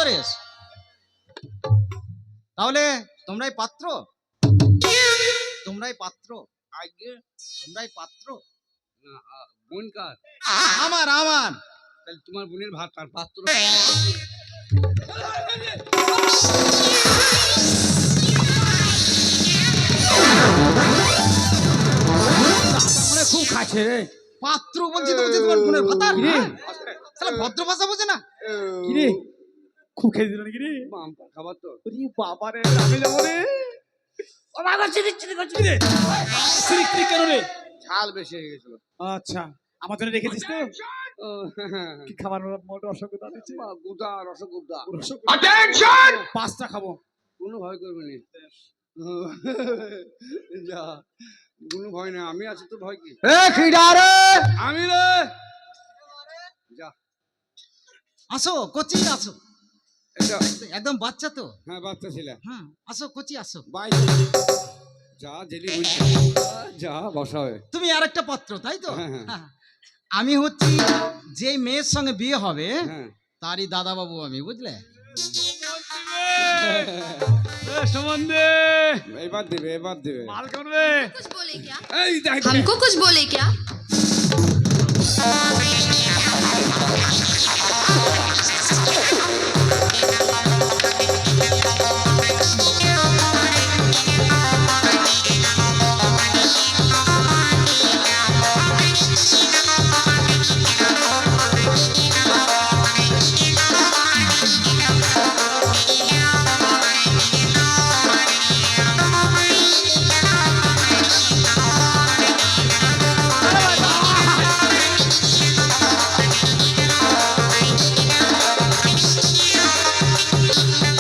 ভেতরে এসো। তাহলে তোমরাই পাত্র, তোমরাই পাত্র, আগে তোমরাই পাত্র। বোন কার? আমার আমার তাহলে তোমার বোনের ভাত আর পাত্র। মানে খুব খাচ্ছে রে। পাত্র বলছি তো, বলছি তোমার বোনের ভাতার। তাহলে ভদ্র ভাষা বোঝে না। কি রে খুব খেয়ে দিল নাকি রে? বাম্পার খাবার তো। ওরে বাবা রে, আমি যাবো রে। ও মা গো, চিনি চিনি করছি রে। সিরিক সিরিক কেন রে? ঝাল বেশি হয়ে গেছিল। আচ্ছা, আমার জন্য রেখেছিস তো? ও, কি খাবার মোটা রসগোল্লা দিচ্ছে? গুদা রসগোল্লা। রসগোল্লা 5টা খাবো। কোনো ভয় করবে না। যা, কোনো ভয় না, আমি আছি তো, ভয় কি? আমি রে। যা আসো কচি, আসো। এটা একদম বাচ্চা তো। হ্যাঁ, বাচ্চা ছেলে। হ্যাঁ আসো কচি, আসো। বাই যা জেলি যা বসা হয়। তুমি আরেকটা পাত্র, তাই তো? হ্যাঁ, হ্যাঁ। হ্যাঁ। আমি হচ্ছি যে মেয়ের সঙ্গে বিয়ে হবে হ্যাঁ, তারই দাদা বাবু আমি, বুঝলে? সম্বন্ধে এবার দেবে, এবার দেবে। মাল করবে। कुछ बोले क्या? এই দেখ, हमको कुछ बोले क्या?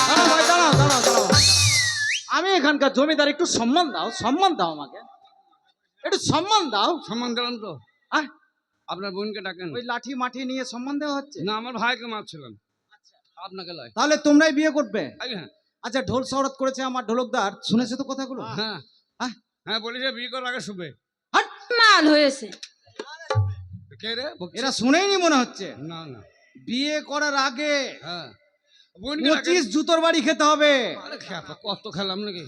দাঁড়াও ভাই, দাঁড়াও দাঁড়াও দাঁড়াও। আমি এখানকার জমিদার, একটু সম্মান দাও, সম্মান দাও আমাকে, একটু সম্মান দাও। সম্মান দিলাম তো। আহ, আপনার বোনকে ডাকেন। ওই লাঠি মাটি নিয়ে সম্মান দেওয়া হচ্ছে না, আমার ভাইকে মারছিলাম, আপনাকে লয়। তাহলে তোমরাই বিয়ে করবে? আগে হ্যাঁ, আচ্ছা, ঢোল শরৎ করেছে আমার ঢোলকদার, শুনেছো তো কথাগুলো? হ্যাঁ, আহ, হ্যাঁ, বলেছে বিয়ে করার আগে শুবে। হাট! माल হয়েছে। কে রে বকছে? এরা শুনেইনি মনে হচ্ছে। না না, বিয়ে করার আগে হ্যাঁ, বোনকে ডাকেন। 25 জুতোর বাড়ি খেতে হবে। আরে খ্যাপা, কত খেলাম নাকি?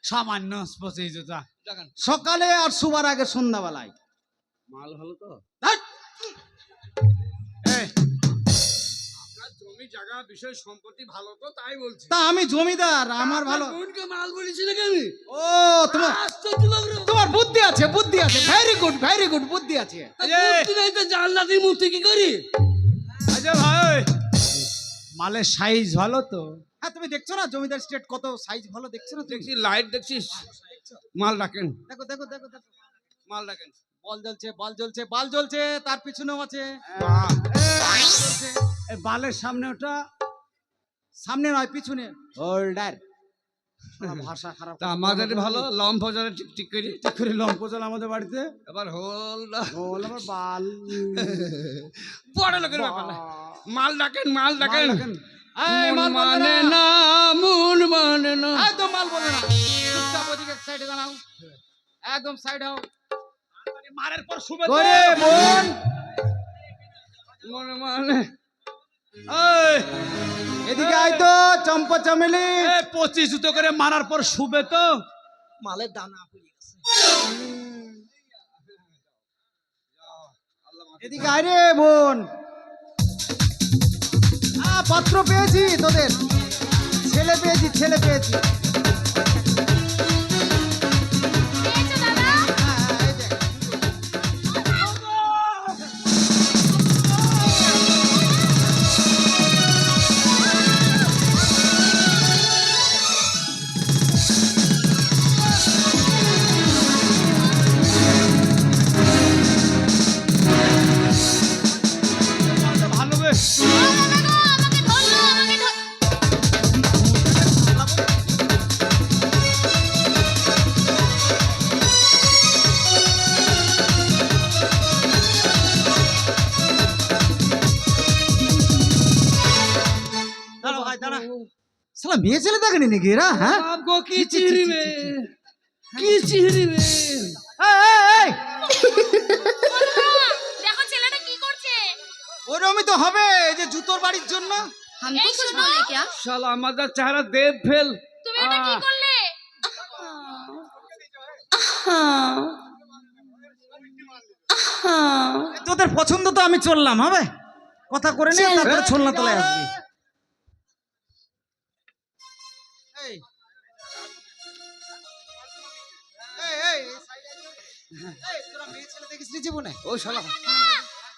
সামান্য 25 জুতা। ডাকেন। সকালে আর শুবার আগে সন্ধ্যাবেলায়। মাল ভালো তো? হাট! এই আপনার জমি জায়গা বিষয় সম্পত্তি ভালো তো, তাই বলছি। তা আমি জমিদার, আমার ভালো। আপনার বোনকে মাল বলেছি নাকি আমি? ও তোমার আশ্চর্য লাগলো। তোমার বুদ্ধি আছে, বুদ্ধি আছে, ভেরি গুড, ভেরি গুড, বুদ্ধি আছে। বুদ্ধি নাই তো জান্নাতের মূর্তি কি করি? আচ্ছা ভাই, মালের সাইজ ভালো তো? হ্যাঁ, তুমি দেখছো না জমিদার স্টেট কত সাইজ ভালো, দেখছো না তুমি? দেখছি লাইট দেখছিস? মাল ডাকেন, দেখো দেখো দেখো দেখো, মাল ডাকেন। বল জ্বলছে, বল জ্বলছে, বাল জ্বলছে, তার পিছনেও আছে। বাহ, বাল জ্বলছে। এই বালের সামনে ওটা সামনে নয়, পিছনে। হোল্ডার। ভাষা খারাপ। তা আমাদের ভালো লম্ফ যারা ঠিক ঠিক করি। ঠিক করে লম্প চল আমাদের বাড়িতে। এবার হোল বল আমার বাল বড় লোকের ব্যাপার না। মাল ডাকেন, মাল ডাকেন। এই, মন মাল বলবে মানে না। না, মন মানে না। একদম মাল বলবে না, চুপচাপ ওদিকে সাইডে দাঁড়াও, একদম সাইড হও। মারের পর শুবে তো? করে মন। মন মানে এই, এদিকে আয় তো, চম্পা চামেলি। এই 25 জুতো করে মারার পর শুবে তো? মালের দানা পড়ে গেছে। এদিকে আয় রে বোন। পাত্র পেয়েছি তোদের, ছেলে পেয়েছি, ছেলে পেয়েছি। এই দেখ। ভালো বেশ। দাঁড়া ভাই, দাঁড়া। শালা মেয়ে ছেলে দেখেনি নাকি এরা? হ্যাঁ, आपको की चिरी में की चिरी में এই, এই, এই। দেখো ছেলেটা কি করছে। ওরমই তো হবে, এই যে জুতোর বাড়ির জন্য। हमको कुछ बोले क्या শালা আমাদের চেহারা দেব ফেল। তুমি এটা কি করলে? তোদের পছন্দ তো আমি চললাম, হবে কথা করে নে, তারপরে ছোলনা তলায় আসবি। এই, তোরা মেয়ে ছেলে দেখিসনি জীবনে? ও শালা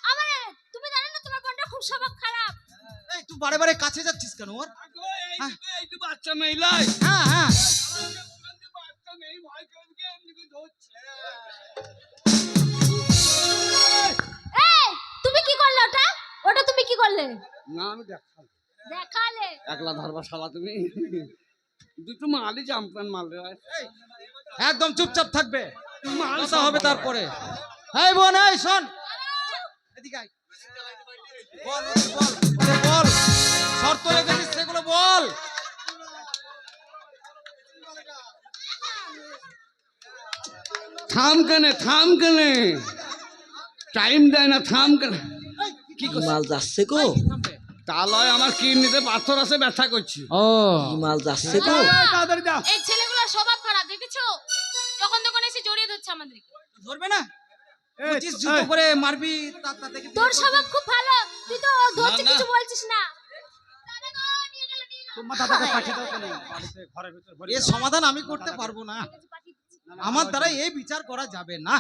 আমারে তুমি জানো না তোমার বোনটা খুব স্বভাব খারাপ। এই তুই বারে বারে কাছে যাচ্ছিস কেন ওর? এই তো বাচ্চা মেয়েলাই। হ্যাঁ হ্যাঁ, বাচ্চা মেয়ে ভয় করে কে এমনি করে ধরছে। এই তুমি কি করলে ওটা? ওটা তুমি কি করলে? না আমি দেখাল দেখালে। একলা ধরবা শালা তুমি। দুটো মালি জাম্পান মাল রে ভাই। একদম চুপচাপ থাকবে, মাল কথা হবে তারপরে। এই বোন, এই শোন, এদিকে আয়। বল বল বল, শর্ত রেখেছিস সেগুলো বল। থাম কেনে টাইম দেয় না, থাম কেনে। কি মাল যাচ্ছে গো, তা লয় আমার কিডনিতে পাথর আছে, ব্যথা করছি। ও কি মাল যাচ্ছে গো। তাড়াতাড়ি যাও। এই ছেলেগুলোর স্বভাব খারাপ দেখেছো? যখন তখন এসে জড়িয়ে ধরছে আমাদেরকে। ধরবে না, 25 জুতো করে মারবি, তাতে কি তোর স্বভাব খুব ভালো, তুই তো ধরছে কিছু বলছিস না। এর সমাধান আমি করতে পারবো না, আমার দ্বারা এই বিচার করা যাবে না।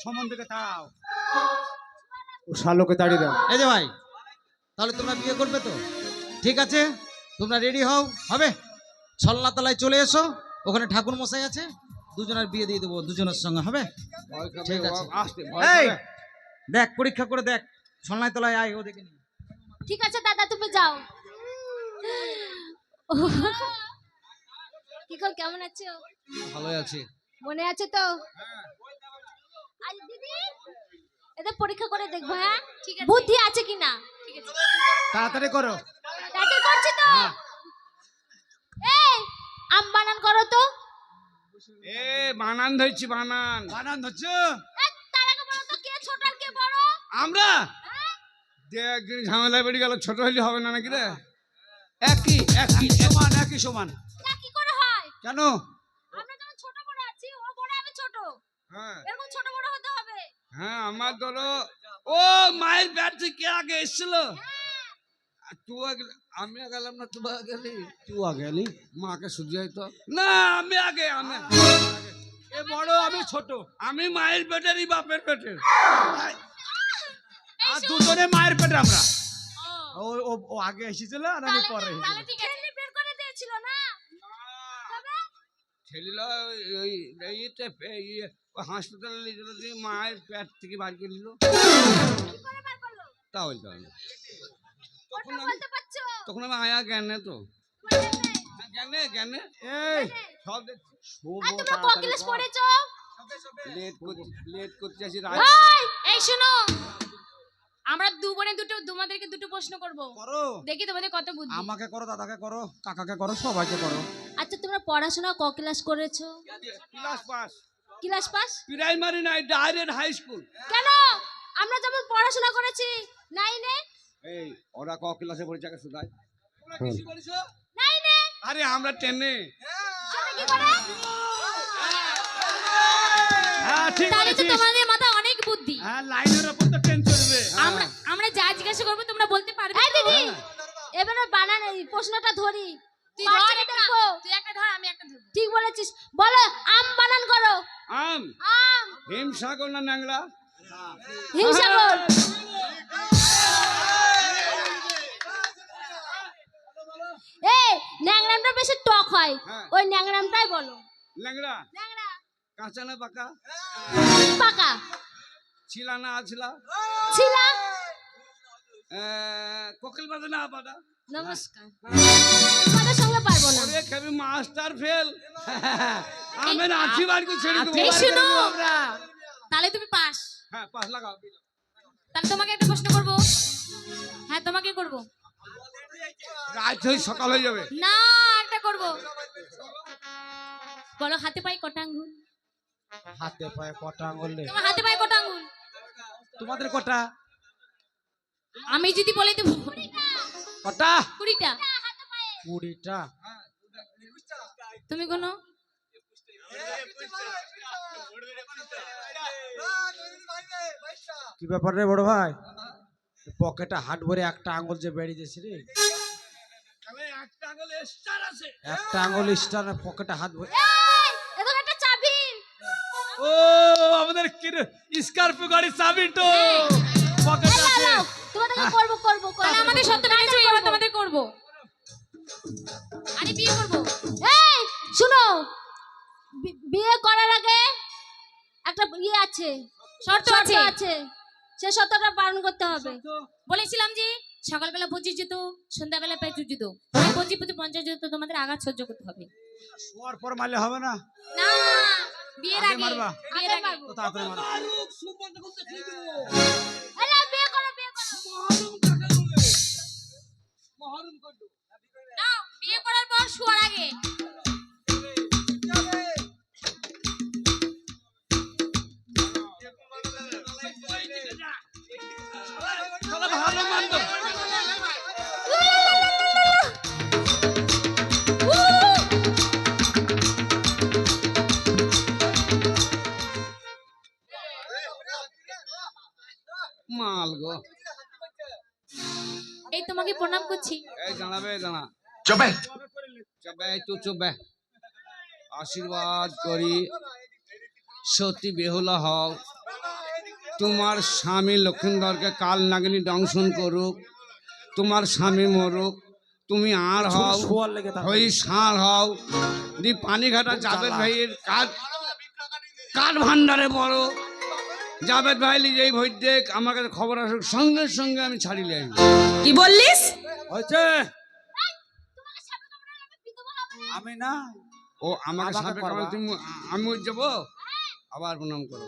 সম্বন্ধকে তাও ও শালোকে তাড়িয়ে দাও। এই যে ভাই, তাহলে তোমরা বিয়ে করবে তো? ঠিক আছে, তোমরা রেডি হও, হবে ছলনা তলায় চলে এসো, ওখানে ঠাকুর মশাই আছে, দুজনের বিয়ে দিয়ে দেবো দুজনের সঙ্গে, হবে? ভয় খাবে, ঠিক আছে। আসতে ভয় এই খাবে। দেখ, পরীক্ষা করে দেখ, ছলনায় তলায় আয়, ও দেখে নি। ঠিক আছে দাদা, তুমি যাও। কি কর, কেমন আছো? ভালোই আছি। মনে আছে তো? আজ দিদি এটা পরীক্ষা করে দেখবো, হ্যাঁ ঠিক আছে, বুদ্ধি আছে কিনা। ঠিক আছে, তাড়াতাড়ি করো। তাতে করছি তো। এই আম বানান করো তো। এ বানান ধরছি, বানান বানান ধরছ? এই, তার আগে বলো তো কে ছোট আর কে বড়? আমরা হ্যাঁ? যে একদিন ঝামেলায় বেরিয়ে গেল, ছোট হইলে হবে না নাকি রে? একই একই সমান, একই সমান। তা কি করে হয়? কেন? আমরা যখন ছোট বড় আছি, ও বড় আমি ছোট, হ্যাঁ এরকম ছোট বড় হতে হবে। হ্যাঁ, আমার ধরো ও মায়ের ব্যাট থেকে আগে এসেছিল, আর তুই আগে, আমি গেলাম না, তুই গেলি, তুই আগে এলি। মাকে সুজি হয়তো না, আমি আগে, আমি এ বড়, আমি ছোট। আমি মায়ের পেটেরই বাপের পেটের। আর দুজনে মায়ের পেটে আমরা। ও, ও ও ও আগে এসেছিল আর আমি পরে তাহলে এসেছি। ঠিক আছে, বের করে দিয়েছিল না তবে ছেলেরা ওই ইয়েতে হাসপাতালে নিয়ে গেল, দিয়ে মায়ের পেট থেকে বার করে নিল, কি করে বার করলো? তাহলে ওটা বলতে পারছো? তখন আমি আয়া জ্ঞানে তো বলতে জ্ঞানে জ্ঞানে এই সব দেখছি, আর তোমরা ক ক্লাস পড়েছো? লেট করতে চাইছি ওই, এই শুনো, আমরা দু বোনে তোমাদেরকে দুটো প্রশ্ন করব, করো। দেখি তোমাদের কত বুদ্ধি। আমাকে করো, দাদাকে করো, কাকাকে করো, সবাইকে করো। আচ্ছা, তোমরা পড়াশোনা ক ক্লাস করেছো? Class pass, class pass? Primary নাই, ডাইরেক্ট হাই স্কুল। কেন? আমরা যেমন পড়াশোনা করেছি 9 এ। এই ওরা ক ক্লাসে পড়েছে আগে শুধাই। 9 এ? আরে আমরা 10 এ। সেটা কি করে? হ্যাঁ ঠিক তাহলে তো বলেছিস। তোমাদের মাথায় অনেক বুদ্ধি। হ্যাঁ, লাইনের উপর তো ট্রেন চলবে। আমরা যা জিজ্ঞাসা করবো তোমরা বলতে পারবে। এই দিদি, এবারে বানান এই প্রশ্নটা ধরি। তুই ধর একটা, তুই একটা ধর, আমি একটা ধরব। ঠিক বলেছিস, বলো আম বানান করো। আম আম, হিমসাগর না ন্যাংরা? হিমসাগর। এই ন্যাংরামটা বেশি টক হয়, হ্যাঁ। ওই ন্যাংরামটাই বলো। ল্যাংড়া ন্যাংরা কাঁচা না পাকা? পাকা। ছিলা না আছিলা? ছিলা। কোকিল বাদে না বাদা? নমস্কার, তোমাদের সঙ্গে পারবো না। ওরে কবি মাস্টার ফেল, আমি আছি বাড়ি ছেড়ে দেবো। এই শুনো, তাহলে তুমি পাস। হ্যাঁ পাস লাগাও। তাহলে তোমাকে একটা প্রশ্ন করব। হ্যাঁ, তোমাকে করব রাত হয়ে সকাল হয়ে যাবে। না, একটা করব। বলো হাতে পায়ে কটা আঙ্গুল? হাতে পায়ে কটা আঙ্গুল নেই? তোমার হাতে পায়ে কটা আঙ্গুল? তোমাদের কটা? আমি যদি বলে দেবো কটা? 20টা। 20টা। তুমি কোনো কি ব্যাপার রে বড় ভাই? পকেটে হাত ভরে একটা আঙ্গুল যে বেরিয়ে যাচ্ছে রে। একটা আঙুলে স্টার আছে। একটা আঙ্গুল স্টার পকেটে হাত ভরে। এখানে একটা চাবি। ও আমাদের স্করপিও গাড়ির চাবি তো পকেটে এই আছে। নাও, তোমাদেরকে করব আমাদের সত্য মেনেছো, এবার তোমাদের করবো। আরে বিয়ে করবো। এই শুনো, বিয়ে করার আগে একটা ইয়ে আছে, শর্ত আছে। আছে, সে শর্তটা পালন করতে হবে। বলেছিলাম যে সকালবেলা 25 জুতো, সন্ধ্যাবেলা 25 জুতো, 25 প্রতি 50 জুতো তোমাদের আঘাত সহ্য করতে হবে। শোয়ার পর মারলে হবে না? না, বিয়ের আগে আগে। মারবা। বিয়ের আগে। তো তাড়াতাড়ি মারো। মারুক, সুবর্ণ করতে ঠিক দেবো। এলা বিয়ে করো। মহরম টাকা দেবে। মহরম করবো। নাও, বিয়ে করার পর শোয়ার আগে। শালা ভালো মানতো। মাল গো। এই তোমাকে প্রণাম করছি। এই দাঁড়াবে দাঁড়া। চুপে চবে তুই চবে। আশীর্বাদ করি সত্যি বেহুলা হও। তোমার স্বামী লক্ষিন্দরকে কাল নাগিনী দংশন করুক। তোমার স্বামী মরুক। তুমি আর হও, শোয়ার লেগে থাকো। ওই ষাঁড় হও। দি পানিঘাটা জাবেদ ভাইয়ের কাঠ ভান্ডারে বড় জাবেদ ভাই যেই ভোট দেখ আমার কাছে খবর আসুক, সঙ্গে সঙ্গে আমি ছাড়িলে আসবো। কি বললিস? হয়েছে? আমি না, ও আমাকে আমাকে সাপে করবা। কামড়ে তুমি আমি ওই যাবো। আবার প্রণাম করো।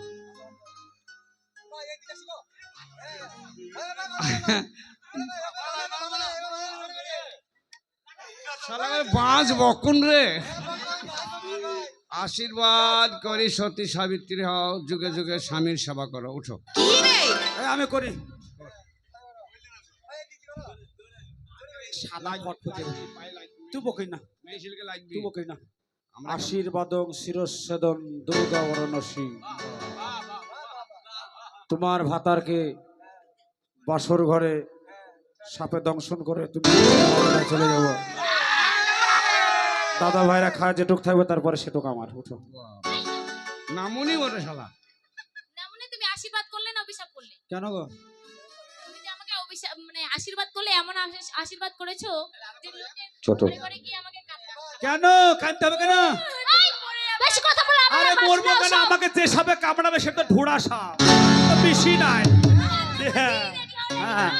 বাঁচ বকুন রে। আশীর্বাদ করি সতী সাবিত্রী হও, যুগে যুগে স্বামীর সেবা করো। উঠো। এই আমি করি। সাদা ফটফটে। তুই বকিস না, তুই বকিস না। আশীর্বাদং শিরচ্ছেদন দুর্গা বরণসী। তোমার ভাতারকে বাসর ঘরে সাপে দংশন করে তুমি চলে যাবো। দাদা ভাইরা খায় যেটুক থাকবে, তারপরে সেটুক আমার। উঠো। নামুনি ওরে শালা। না মনে তুমি আশীর্বাদ করলে না অভিশাপ করলে? কেন গো? তুমি যে আমাকে অভিশাপ মানে আশীর্বাদ করলে, এমন আশীর্বাদ করেছো যে লোকে ছোট। ঘরে ঘরে গিয়ে আমাকে কাঁদতে হবে। কেন কাঁদতে হবে কেন? বেশি কথা বলে আমার আরে পাশে মরবো দাও কেন? সব। আমাকে যে সাপে কামড়াবে সে তো ঢোড়া সাপ, তো বেশি নাই। হ্যাঁ হ্যাঁ।